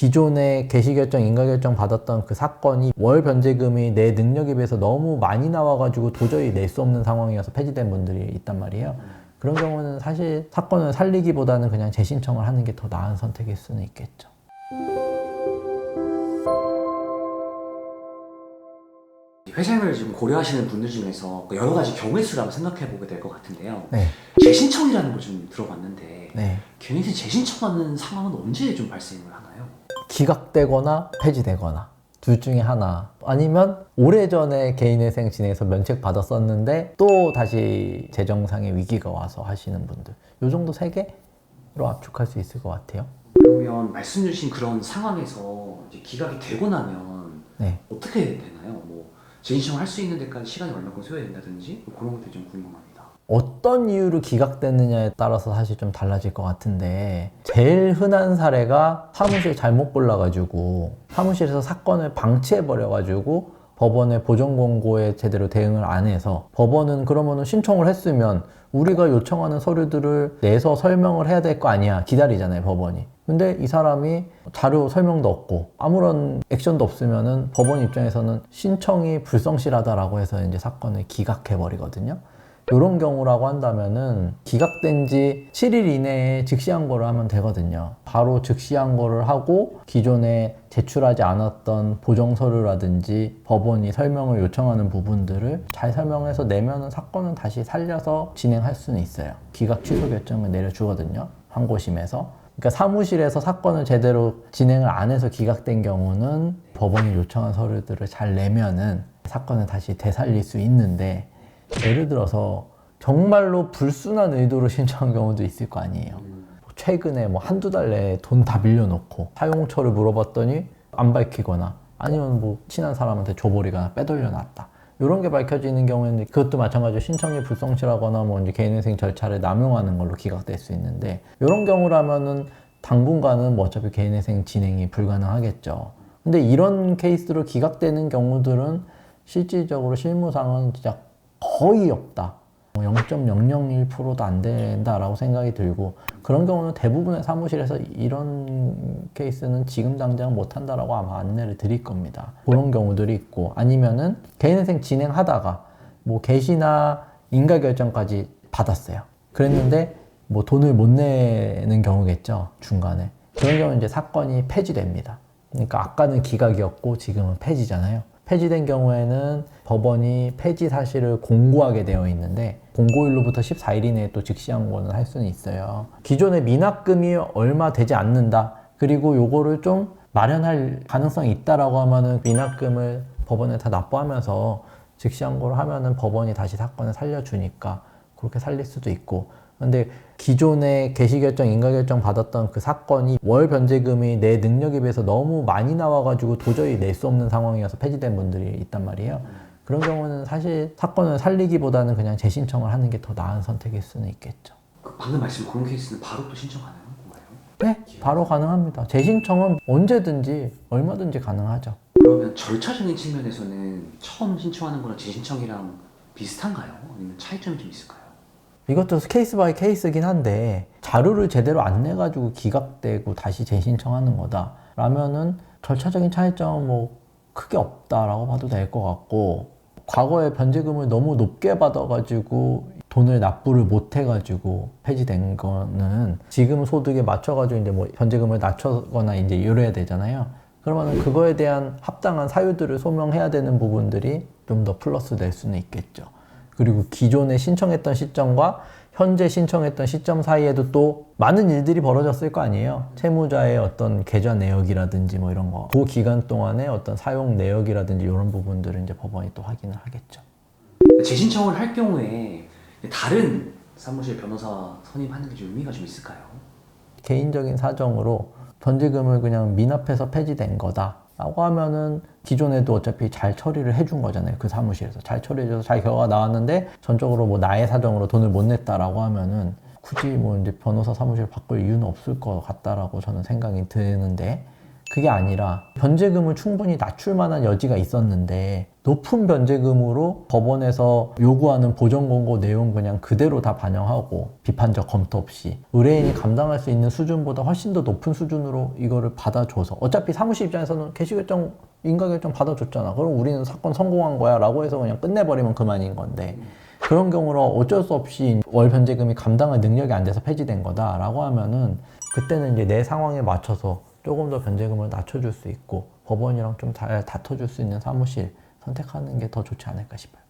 기존에 개시결정, 인가결정 받았던 그 사건이 월 변제금이 내 능력에 비해서 너무 많이 나와가지고 도저히 낼 수 없는 상황이어서 폐지된 분들이 있단 말이에요. 그런 경우는 사실 사건을 살리기보다는 그냥 재신청을 하는 게 더 나은 선택일 수는 있겠죠. 회생을 지금 고려하시는 분들 중에서 여러 가지 경우의 수를 한번 생각해 보게 될 것 같은데요. 네. 재신청이라는 걸 좀 들어봤는데 네. 개인생 재신청하는 상황은 언제 좀 발생을 하나요? 기각되거나 폐지되거나 둘 중에 하나, 아니면 오래전에 개인회생 진행해서 면책 받았었는데 또 다시 재정상의 위기가 와서 하시는 분들, 요 정도 세 개로 압축할 수 있을 것 같아요. 그러면 말씀 주신 그런 상황에서 이제 기각이 되고 나면 네. 어떻게 되나요? 뭐 재신청을 할 수 있는 데까지 시간이 얼마큼 소요해야 된다든지 그런 것들이 좀 궁금합니다. 어떤 이유로 기각됐느냐에 따라서 사실 좀 달라질 것 같은데, 제일 흔한 사례가 사무실 잘못 골라가지고 사무실에서 사건을 방치해버려가지고 법원의 보전공고에 제대로 대응을 안 해서, 법원은 그러면은 신청을 했으면 우리가 요청하는 서류들을 내서 설명을 해야 될 거 아니야, 기다리잖아요 법원이. 근데 이 사람이 자료 설명도 없고 아무런 액션도 없으면은 법원 입장에서는 신청이 불성실하다라고 해서 이제 사건을 기각해버리거든요. 이런 경우라고 한다면은 기각된 지 7일 이내에 즉시항고를 하면 되거든요. 바로 즉시항고를 하고 기존에 제출하지 않았던 보정서류라든지 법원이 설명을 요청하는 부분들을 잘 설명해서 내면은 사건은 다시 살려서 진행할 수는 있어요. 기각 취소 결정을 내려주거든요, 항고심에서. 그러니까 사무실에서 사건을 제대로 진행을 안 해서 기각된 경우는 법원이 요청한 서류들을 잘 내면은 사건을 다시 되살릴 수 있는데, 예를 들어서 정말로 불순한 의도로 신청한 경우도 있을 거 아니에요. 최근에 뭐 한두 달 내에 돈 다 빌려놓고 사용처를 물어봤더니 안 밝히거나, 아니면 뭐 친한 사람한테 줘버리거나 빼돌려놨다, 이런 게 밝혀지는 경우에는 그것도 마찬가지로 신청이 불성실하거나 뭐 이제 개인회생 절차를 남용하는 걸로 기각될 수 있는데, 이런 경우라면은 당분간은 뭐 어차피 개인회생 진행이 불가능하겠죠. 근데 이런 케이스로 기각되는 경우들은 실질적으로 실무상은 진짜 거의 없다. 0.001%도 안 된다라고 생각이 들고, 그런 경우는 대부분의 사무실에서 이런 케이스는 지금 당장 못 한다라고 아마 안내를 드릴 겁니다. 그런 경우들이 있고, 아니면은 개인회생 진행하다가 뭐 개시나 인가결정까지 받았어요. 그랬는데 뭐 돈을 못 내는 경우겠죠, 중간에. 그런 경우는 이제 사건이 폐지됩니다. 그러니까 아까는 기각이었고 지금은 폐지잖아요. 폐지된 경우에는 법원이 폐지 사실을 공고하게 되어 있는데, 공고일로부터 14일 이내에 또 즉시항고는 할 수는 있어요. 기존의 미납금이 얼마 되지 않는다, 그리고 요거를 좀 마련할 가능성이 있다라고 하면은 미납금을 법원에 다 납부하면서 즉시항고를 하면은 법원이 다시 사건을 살려주니까 그렇게 살릴 수도 있고. 근데 기존에 개시결정, 인가결정 받았던 그 사건이 월 변제금이 내 능력에 비해서 너무 많이 나와가지고 도저히 낼 수 없는 상황이어서 폐지된 분들이 있단 말이에요. 그런 경우는 사실 사건을 살리기보다는 그냥 재신청을 하는 게 더 나은 선택일 수는 있겠죠. 방금 말씀 그런 케이스는 바로 또 신청 가능한 건가요? 네, 바로 가능합니다. 재신청은 언제든지 얼마든지 가능하죠. 그러면 절차적인 측면에서는 처음 신청하는 거랑 재신청이랑 비슷한가요? 아니면 차이점이 좀 있을까요? 이것도 케이스 바이 케이스긴 한데, 자료를 제대로 안 내가지고 기각되고 다시 재신청하는 거다 라면은 절차적인 차이점은 뭐 크게 없다라고 봐도 될 것 같고, 과거에 변제금을 너무 높게 받아가지고 돈을 납부를 못 해가지고 폐지된 거는 지금 소득에 맞춰가지고 이제 뭐 변제금을 낮추거나 이제 이래야 되잖아요. 그러면은 그거에 대한 합당한 사유들을 소명해야 되는 부분들이 좀 더 플러스 될 수는 있겠죠. 그리고 기존에 신청했던 시점과 현재 신청했던 시점 사이에도 또 많은 일들이 벌어졌을 거 아니에요. 채무자의 어떤 계좌 내역이라든지 뭐 이런 거, 그 기간 동안의 어떤 사용 내역이라든지 이런 부분들을 이제 법원이 또 확인을 하겠죠. 재신청을 할 경우에 다른 사무실 변호사 선임하는 게 좀 의미가 좀 있을까요? 개인적인 사정으로 변제금을 그냥 미납해서 폐지된 거다 라고 하면은 기존에도 어차피 잘 처리를 해준 거잖아요. 그 사무실에서 잘 처리해줘서 잘 결과가 나왔는데 전적으로 뭐 나의 사정으로 돈을 못 냈다라고 하면은 굳이 뭐 이제 변호사 사무실 바꿀 이유는 없을 것 같다라고 저는 생각이 드는데, 그게 아니라 변제금을 충분히 낮출 만한 여지가 있었는데 높은 변제금으로 법원에서 요구하는 보전 권고 내용 그냥 그대로 다 반영하고 비판적 검토 없이 의뢰인이 감당할 수 있는 수준보다 훨씬 더 높은 수준으로 이거를 받아줘서 어차피 사무실 입장에서는 개시결정 인가결정 받아줬잖아. 그럼 우리는 사건 성공한 거야 라고 해서 그냥 끝내버리면 그만인 건데 그런 경우로 어쩔 수 없이 월 변제금이 감당할 능력이 안 돼서 폐지된 거다 라고 하면은 그때는 이제 내 상황에 맞춰서 조금 더 변제금을 낮춰줄 수 있고 법원이랑 좀 잘 다퉈줄 수 있는 사무실 선택하는 게 더 좋지 않을까 싶어요.